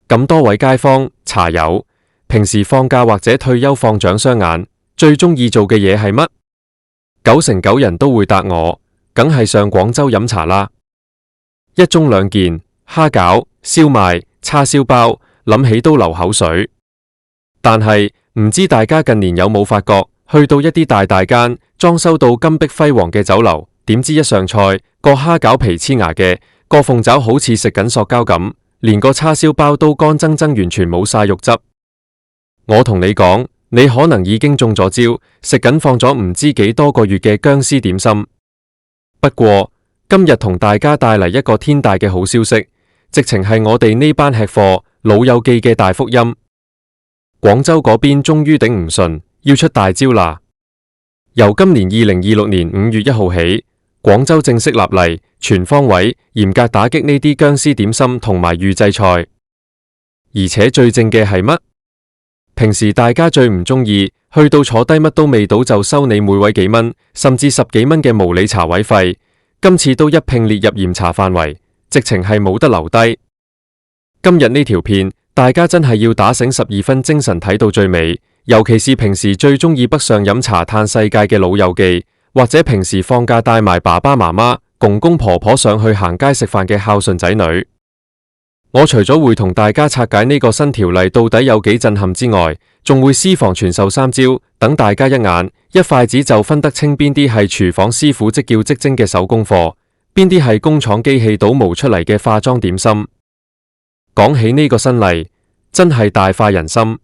咁多位街坊、茶友，平時放假或者退休放長雙眼，最鍾意做嘅嘢係乜？9成9人都會答我，梗係上廣州飲茶啦。一盅兩件，蝦餃、燒賣、叉燒包，諗起都流口水。但係唔知大家近年有冇發覺，去到一啲大間裝修到金碧輝煌嘅酒樓，點知一上菜，個蝦餃皮黐牙嘅，個鳳爪好似食緊塑膠咁，連個叉燒包都乾爭爭，完全冇晒肉汁。我同你講，你可能已經中咗招，食緊放咗唔知幾多個月嘅僵屍點心。不過今日同大家帶嚟一個天大嘅好消息，直情係我哋呢班吃貨老友記嘅大福音。廣州嗰邊終於頂唔順，要出大招啦！由今年2026年5月1號起，廣州正式立例，全方位嚴格打擊呢啲僵屍點心同埋預製菜。而且最正嘅係乜？平時大家最唔鍾意，去到坐低乜都未到就收你每位幾蚊，甚至10幾蚊嘅無理茶位費，今次都一併列入嚴查範圍，直情係冇得留低。今日呢條片，大家真係要打醒12分精神睇到最尾，尤其是平時最鍾意北上飲茶嘆世界嘅老友記，或者平時放假帶埋爸爸媽媽、公公婆婆上去行街食飯嘅孝順仔女。我除咗會同大家拆解呢個新條例到底有幾震撼之外，仲會私房傳授3招，等大家一眼一筷子就分得清邊啲係廚房師傅即叫即蒸嘅手工貨，邊啲係工廠機器倒模出嚟嘅化妝點心。講起呢個新例，真係大快人心。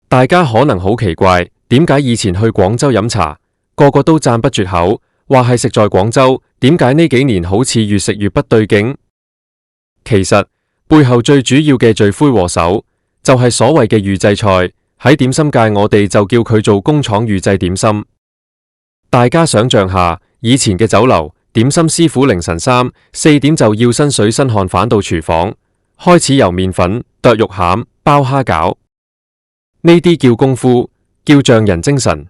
大家可能好奇怪，點解以前去廣州飲茶，個個都讚不絕口，話係食在廣州，點解呢幾年好似越食越不對勁？其實背後最主要嘅罪魁禍首，就係所謂嘅預製菜，喺點心界我哋就叫佢做工廠預製點心。大家想象下，以前嘅酒樓，點心師傅凌晨3、4點就要身水身汗返到廚房，開始由麵粉、剁肉餡、包蝦餃，呢啲叫功夫，叫匠人精神。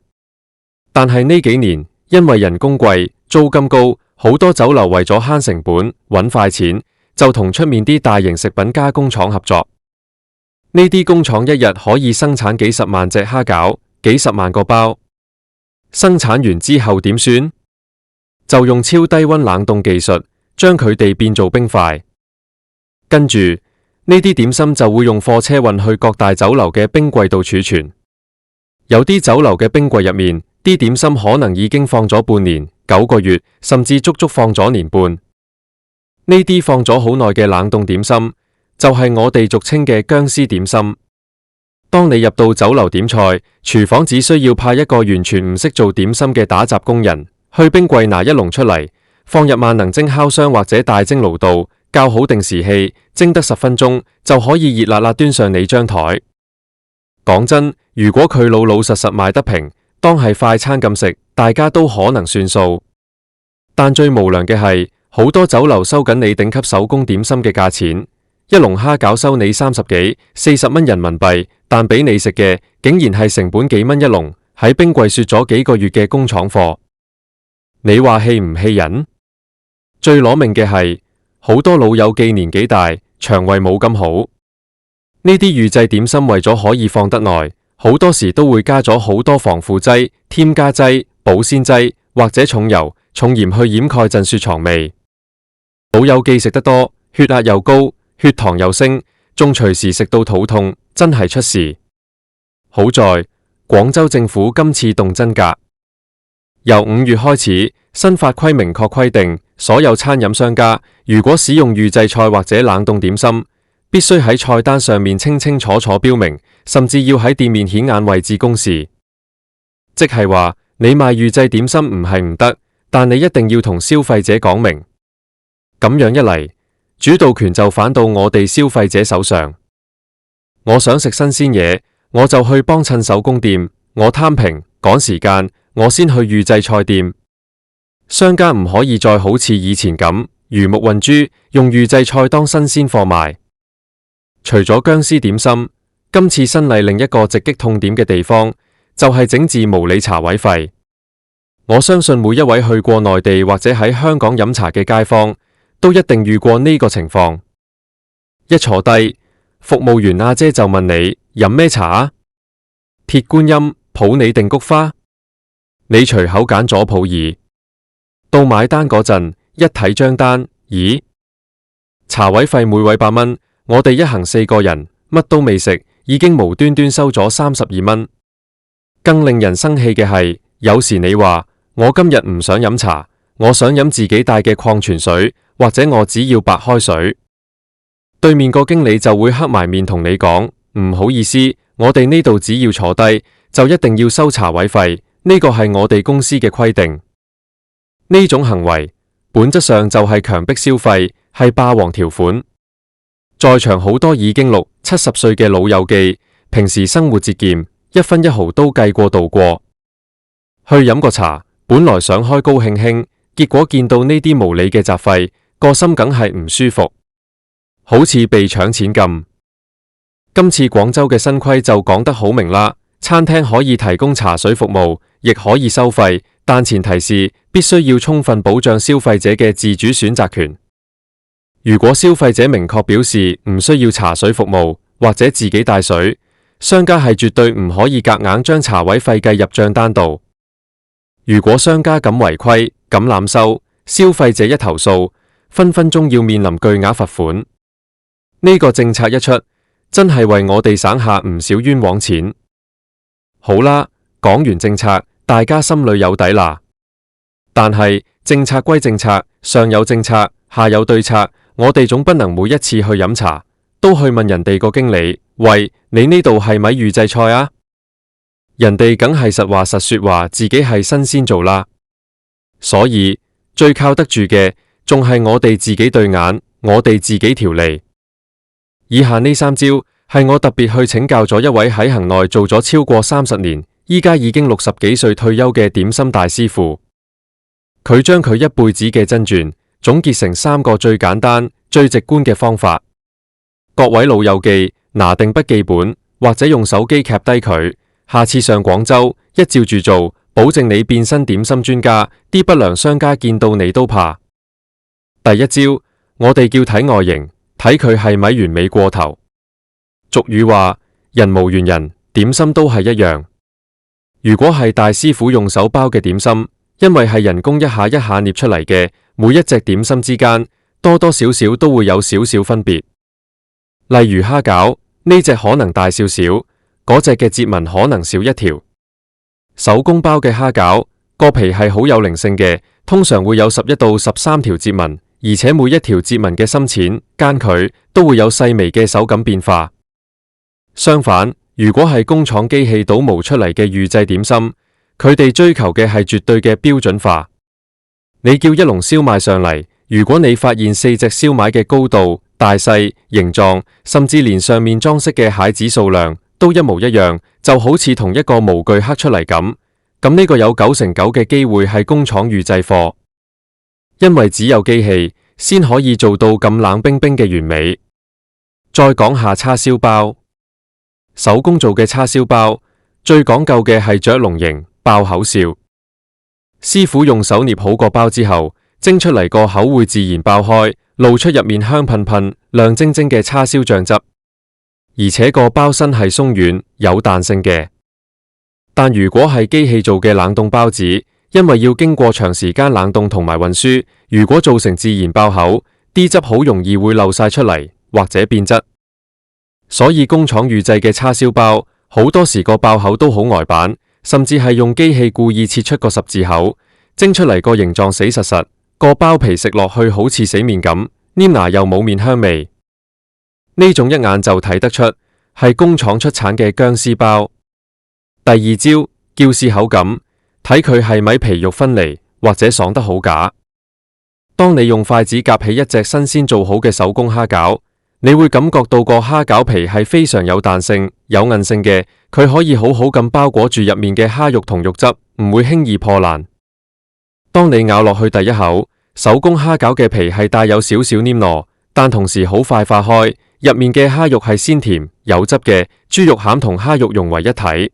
但係呢幾年，因為人工貴、租金高，好多酒樓為咗慳成本、搵快錢，就同出面啲大型食品加工廠合作。呢啲工廠一日可以生產幾十萬隻蝦餃，幾十萬個包。生產完之後點算？就用超低溫冷凍技術，將佢哋變做冰塊。跟住呢啲點心就會用貨車運去各大酒樓嘅冰櫃度儲存。有啲酒樓嘅冰櫃入面，啲點心可能已經放咗半年、9個月，甚至足足放咗年半。呢啲放咗好耐嘅冷凍點心，就係我哋俗稱嘅僵屍點心。當你入到酒樓點菜，廚房只需要派一個完全唔識做點心嘅打雜工人，去冰櫃拿一籠出嚟，放入萬能蒸烤箱或者大蒸爐度，校好定時器，蒸得10分鐘，就可以熱辣辣端上你張台。講真，如果佢老老實實賣得平，當係快餐咁食，大家都可能算數。但最無良嘅係，好多酒樓收緊你頂級手工點心嘅價錢，一籠蝦餃收你30幾、40蚊人民幣，但俾你食嘅竟然係成本幾蚊一籠，喺冰櫃雪咗幾個月嘅工廠貨。你話氣唔氣人？最攞命嘅係，好多老友記年紀大，腸胃冇咁好。呢啲預製點心為咗可以放得耐，好多時都會加咗好多防腐劑、添加劑、保鮮劑或者重油、重鹽去掩蓋陣雪藏味。老友記食得多，血壓又高，血糖又升，仲隨時食到肚痛，真係出事。好在廣州政府今次動真格，由5月開始，新法規明確規定，所有餐飲商家如果使用預製菜或者冷凍點心，必須喺菜單上面清清楚楚標明，甚至要喺店面顯眼位置公示。即係話，你賣預製點心唔係唔得，但你一定要同消費者講明。咁樣一嚟，主導權就反到我哋消費者手上。我想食新鮮嘢，我就去幫襯手工店；我貪平趕時間，我先去預製菜店。商家唔可以再好似以前咁魚目混珠，用預製菜當新鮮貨賣。除咗僵屍點心，今次新例另一個直擊痛點嘅地方，就係整治無理茶位費。我相信每一位去過內地或者喺香港飲茶嘅街坊，都一定遇過呢個情況。一坐低，服務員阿姐就問你飲咩茶啊？鐵觀音、普洱定菊花？你隨口揀咗普洱。到買單嗰陣，一睇張單，咦？茶位費每位8蚊，我哋一行4個人，乜都未食，已經無端端收咗32蚊。更令人生氣嘅係，有時你話我今日唔想飲茶，我想飲自己帶嘅礦泉水，或者我只要白開水。對面個經理就會黑埋面同你講，唔好意思，我哋呢度只要坐低就一定要收茶位費，呢個係我哋公司嘅規定。呢種行為本質上就係強迫消費，係霸王條款。在場好多已經60、70歲嘅老友記，平時生活節儉，一分一毫都計過度過。去飲個茶，本來想開高興興，結果見到呢啲無理嘅雜費，個心梗係唔舒服，好似被搶錢咁。今次廣州嘅新規就講得好明啦，餐廳可以提供茶水服務，亦可以收費，但前提是必須要充分保障消費者嘅自主選擇權。如果消費者明確表示唔需要茶水服務，或者自己帶水，商家係絕對唔可以夾硬將茶位費計入賬單度。如果商家敢違規、敢濫收，消費者一投訴，分分鐘要面臨巨額罰款。呢個政策一出，真係為我哋省下唔少冤枉錢。好啦，講完政策，大家心裏有底啦。但係政策歸政策，上有政策，下有對策，我哋總不能每一次去飲茶，都去問人哋個經理，喂，你呢度係咪預製菜啊？人哋梗係實話實說話，自己係新鮮做啦。所以最靠得住嘅，仲係我哋自己對眼，我哋自己條脷。以下呢3招係我特別去請教咗一位喺行內做咗超過30年，依家已經60幾歲退休嘅點心大師傅。佢將佢一輩子嘅真傳總結成3個最簡單、最直觀嘅方法。各位老友記，拿定筆記本或者用手機 cap 低佢，下次上廣州一照住做，保證你變身點心專家，啲不良商家見到你都怕。第一招，我哋叫睇外形，睇佢係咪完美過頭。俗語話，人無完人，點心都係一樣。如果係大師傅用手包嘅點心，因為係人工一下一下捏出嚟嘅，每一隻點心之間多多少少都會有少少分別。例如蝦餃，呢隻可能大少少，嗰隻嘅折紋可能少一條。手工包嘅蝦餃，個皮係好有靈性嘅，通常會有11到13條折紋，而且每一條折紋嘅深淺、間距都會有細微嘅手感變化。相反，如果係工廠機器倒模出嚟嘅預製點心，佢哋追求嘅係絕對嘅標準化。你叫一籠燒賣上嚟，如果你發現4隻燒賣嘅高度、大細、形狀，甚至連上面裝飾嘅蟹子數量都一模一樣，就好似同一個模具刻出嚟咁，咁呢個有99%嘅機會係工廠預製貨，因為只有機器先可以做到咁冷冰冰嘅完美。再講下叉燒包，手工做嘅叉燒包最講究嘅係雀龍形、爆口笑。師傅用手捏好個包之後，蒸出嚟個口會自然爆開，露出入面香噴噴、亮晶晶嘅叉燒醬汁，而且個包身係鬆軟有彈性嘅。但如果係機器做嘅冷凍包子，因為要經過長時間冷凍同埋運輸，如果造成自然爆口，啲汁好容易會漏晒出嚟或者變質。所以工廠預製嘅叉燒包好多時個爆口都好呆板，甚至係用機器故意切出個十字口，蒸出嚟個形狀死實實，個包皮食落去好似死麵咁，黏牙又冇麵香味。呢種一眼就睇得出係工廠出產嘅僵屍包。第二招，叫試口感，睇佢係咪皮肉分離或者爽得好假。當你用筷子夾起一隻新鮮做好嘅手工蝦餃，你會感覺到個蝦餃皮係非常有彈性、有韌性嘅，佢可以好好咁包裹住入面嘅蝦肉同肉汁，唔會輕易破爛。當你咬落去第一口，手工蝦餃嘅皮係帶有少少黏糯，但同時好快化開，入面嘅蝦肉係鮮甜有汁嘅，豬肉餡同蝦肉融為一體。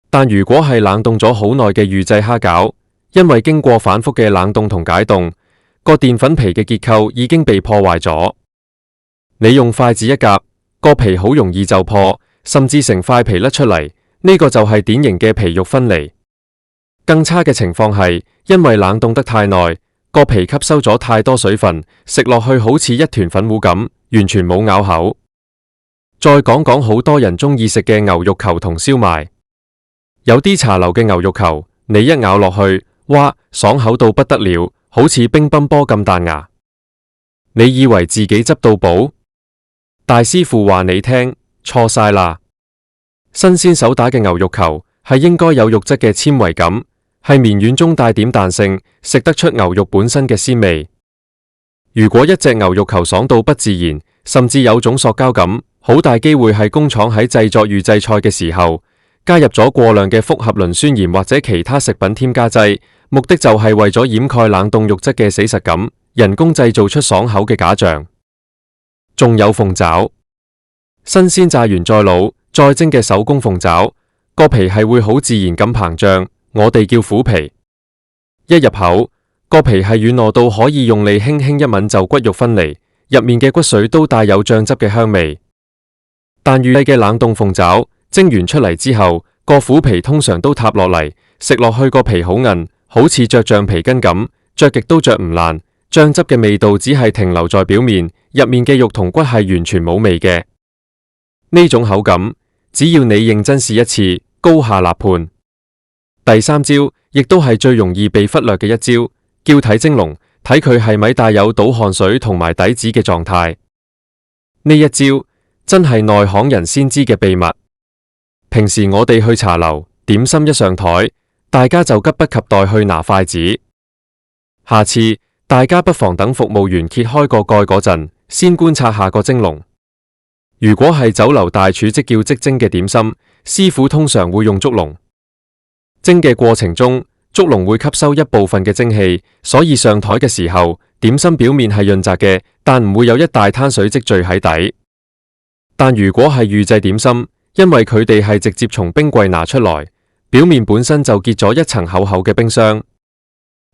但如果係冷凍咗好耐嘅預製蝦餃，因為經過反覆嘅冷凍同解凍，個澱粉皮嘅結構已經被破壞咗。你用筷子一夾，個皮好容易就破，甚至成塊皮甩出嚟，呢個就係典型嘅皮肉分離。更差嘅情況係，因為冷凍得太耐，個皮吸收咗太多水分，食落去好似一團粉糊咁，完全冇咬口。再講講好多人中意食嘅牛肉球同燒賣，有啲茶樓嘅牛肉球，你一咬落去，哇，爽口到不得了，好似乒乓波咁彈牙。你以為自己執到寶？大師傅話你聽，錯晒啦！新鮮手打嘅牛肉球係應該有肉質嘅纖維感，係綿軟中帶點彈性，食得出牛肉本身嘅鮮味。如果一隻牛肉球爽到不自然，甚至有種塑膠感，好大機會係工廠喺製作預製菜嘅時候加入咗過量嘅複合磷酸鹽或者其他食品添加劑，目的就係為咗掩蓋冷凍肉質嘅死實感，人工製造出爽口嘅假象。仲有鳳爪，新鮮炸完再滷再蒸嘅手工鳳爪，個皮係會好自然咁膨脹，我哋叫虎皮。一入口，個皮係軟糯到可以用脷輕輕一吻就骨肉分離，入面嘅骨髓都帶有醬汁嘅香味。但預製嘅冷凍鳳爪蒸完出嚟之後，個虎皮通常都塌落嚟，食落去個皮好韌，好似着橡皮筋咁，着極都着唔爛。醬汁嘅味道只係停留在表面，入面嘅肉同骨係完全冇味嘅。呢種口感，只要你認真試一次，高下立判。第三招，亦都係最容易被忽略嘅一招，叫睇蒸籠，睇佢係咪帶有倒汗水同埋底子嘅狀態。呢一招真係內行人先知嘅秘密。平時我哋去茶樓，點心一上台，大家就急不及待去拿筷子。下次大家不妨等服務員揭開個蓋嗰陣，先觀察下個蒸籠。如果係酒樓大廚即叫即蒸嘅點心，師傅通常會用竹籠。蒸嘅過程中，竹籠會吸收一部分嘅蒸汽，所以上台嘅時候，點心表面係潤澤嘅，但唔會有一大灘水積聚喺底。但如果係預製點心，因為佢哋係直接從冰櫃拿出來，表面本身就結咗一層厚厚嘅冰霜。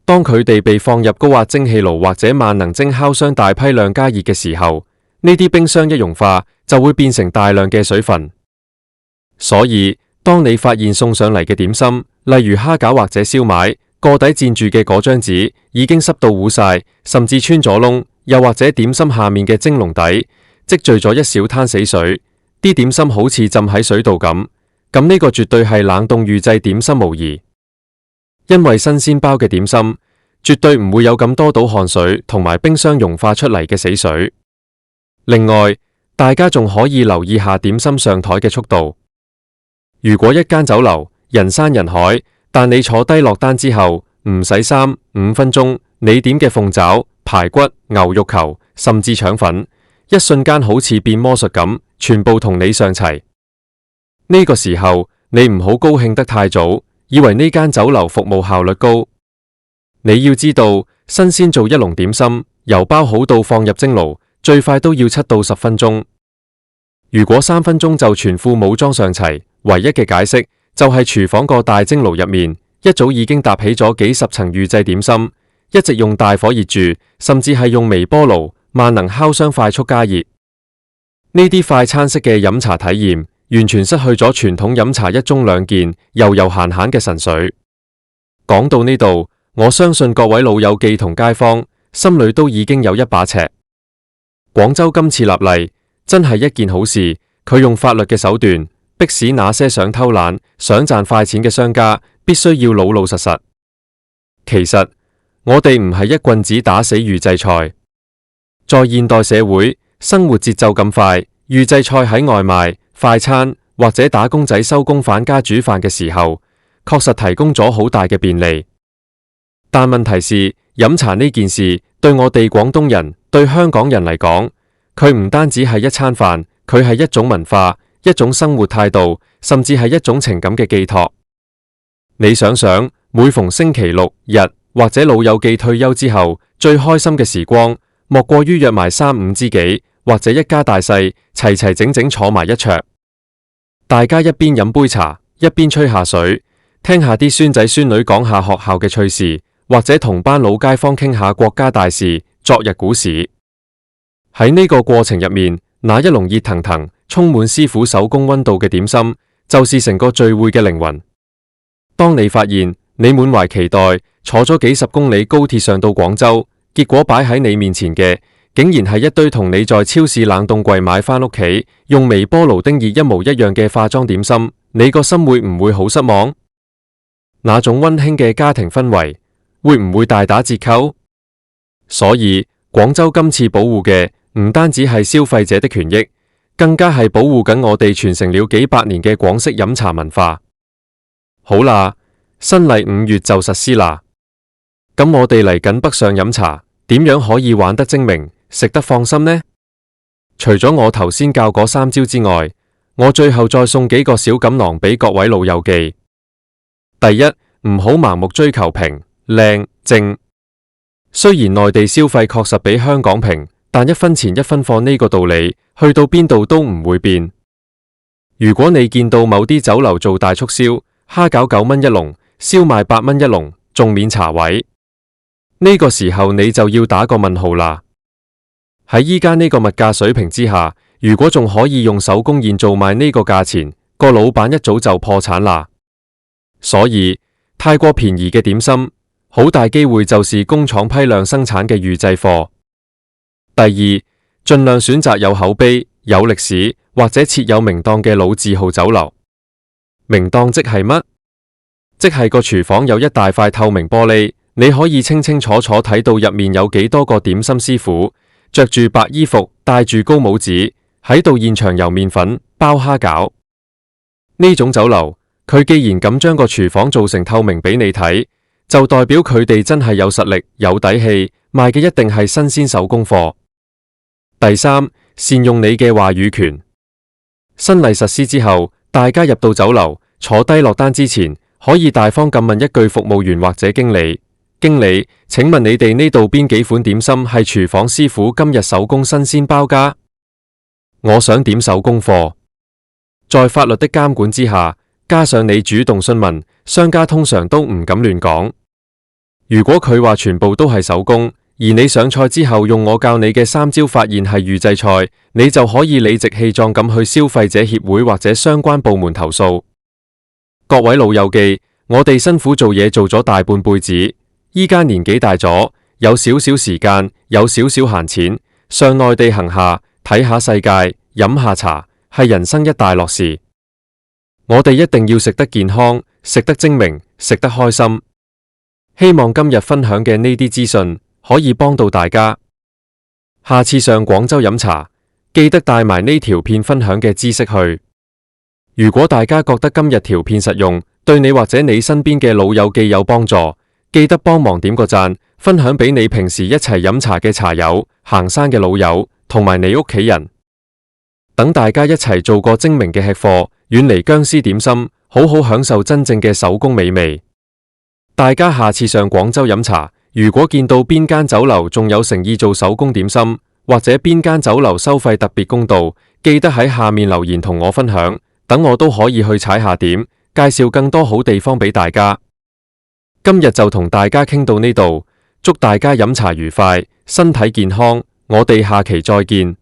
當佢哋被放入高壓蒸汽爐或者萬能蒸烤箱大批量加熱嘅時候，呢啲冰霜一融化，就會變成大量嘅水分。所以，當你發現送上嚟嘅點心，例如蝦餃或者燒賣，個底墊住嘅嗰張紙已經濕到糊晒，甚至穿咗窿，又或者點心下面嘅蒸籠底積聚咗一小灘死水，啲點心好似浸喺水度咁，咁呢個絕對係冷凍預製點心無疑。因為新鮮包嘅點心絕對唔會有咁多倒汗水同埋冰霜融化出嚟嘅死水。另外，大家仲可以留意下點心上台嘅速度。如果一間酒樓人山人海，但你坐低落單之後唔使3-5分鐘，你點嘅鳳爪、排骨、牛肉球甚至腸粉，一瞬間好似變魔術咁，全部同你上齊。呢個時候你唔好高興得太早，以為呢間酒樓服務效率高。你要知道，新鮮做一籠點心，由包好到放入蒸爐，最快都要7到10分鐘。如果3分鐘就全副武裝上齊，唯一嘅解釋就係廚房個大蒸爐入面一早已經搭起咗幾十層預製點心，一直用大火熱住，甚至係用微波爐、萬能烤箱快速加熱。呢啲快餐式嘅飲茶體驗，完全失去咗傳統飲茶一盅兩件，悠悠閒閒嘅神髓。講到呢度，我相信各位老友記同街坊心裏都已經有一把尺。廣州今次立例真係一件好事，佢用法律嘅手段迫使那些想偷懶、想賺快錢嘅商家必須要老老實實。其實我哋唔係一棍子打死預製菜。在現代社會，生活節奏咁快，預製菜喺外賣、快餐或者打工仔收工返家煮飯嘅時候，確實提供咗好大嘅便利。但問題是，飲茶呢件事對我哋廣東人、對香港人嚟講，佢唔單止係一餐飯，佢係一種文化、一種生活態度，甚至係一種情感嘅寄託。你想想，每逢星期六日或者老友記退休之後，最開心嘅時光，莫過於約埋3-5知己或者一家大細齊齊整整坐埋一桌，大家一邊飲杯茶，一邊吹下水，聽下啲孫仔孫女講下學校嘅趣事，或者同班老街坊傾下國家大事、昨日股市。喺呢個過程入面，那一籠熱騰騰、充滿師傅手工溫度嘅點心，就是成個聚會嘅靈魂。當你發現你滿懷期待坐咗幾十公里高鐵上到廣州，結果擺喺你面前嘅竟然係一堆同你在超市冷凍櫃買返屋企用微波爐叮熱一模一樣嘅化妝點心，你個心會唔會好失望？那種溫馨嘅家庭氛圍會唔會大打折扣？所以廣州今次保護嘅唔單止係消費者的權益，更加係保護緊我哋傳承了幾百年嘅廣式飲茶文化。好啦，新例5月就實施啦。咁我哋嚟緊北上飲茶，點樣可以玩得精明，食得放心呢？除咗我頭先教嗰3招之外，我最後再送幾個小錦囊俾各位老友記。第一，唔好盲目追求平、靚、正。雖然內地消費確實比香港平，但一分錢一分貨呢個道理，去到邊度都唔會變。如果你見到某啲酒樓做大促銷，蝦餃9蚊一籠，燒賣8蚊一籠，仲免茶位，呢個時候你就要打個問號啦。喺依家呢個物價水平之下，如果仲可以用手工現做賣呢個價錢，個老闆一早就破產啦。所以太過便宜嘅點心，好大機會就是工廠批量生產嘅預製貨。第二，盡量選擇有口碑、有歷史或者設有明檔嘅老字號酒樓。明檔即係乜？即係個廚房有一大塊透明玻璃，你可以清清楚楚睇到入面有幾多個點心師傅，着住白衣服，戴住高帽子，喺度現場揉麵粉、包蝦餃。呢種酒樓，佢既然咁將個廚房做成透明俾你睇，就代表佢哋真係有實力、有底氣，賣嘅一定係新鮮手工貨。第三，善用你嘅話語權。新例實施之後，大家入到酒樓坐低落單之前，可以大方咁問一句服務員或者經理：經理，請問你哋呢度邊幾款點心係廚房師傅今日手工新鮮包㗎？我想點手工貨。在法律的監管之下，加上你主動詢問，商家通常都唔敢亂講。如果佢話全部都係手工，而你上菜之後用我教你嘅3招發現係預製菜，你就可以理直氣壯咁去消費者協會或者相關部門投訴。各位老友記，我哋辛苦做嘢做咗大半輩子，依家年紀大咗，有少少時間，有少少閒錢，上內地行下，睇下世界，飲下茶，係人生一大樂事。我哋一定要食得健康，食得精明，食得開心。希望今日分享嘅呢啲資訊可以幫到大家。下次上廣州飲茶，記得帶埋呢條片分享嘅知識去。如果大家覺得今日條片實用，對你或者你身邊嘅老友記有幫助，記得幫忙點個讚，分享俾你平時一齊飲茶嘅茶友、行山嘅老友同埋你屋企人，等大家一齊做個精明嘅吃貨，遠離僵屍點心，好好享受真正嘅手工美味。大家下次上廣州飲茶，如果見到邊間酒樓仲有誠意做手工點心，或者邊間酒樓收費特別公道，記得喺下面留言同我分享，等我都可以去踩下點，介紹更多好地方俾大家。今日就同大家傾到呢度，祝大家飲茶愉快，身體健康，我哋下期再見。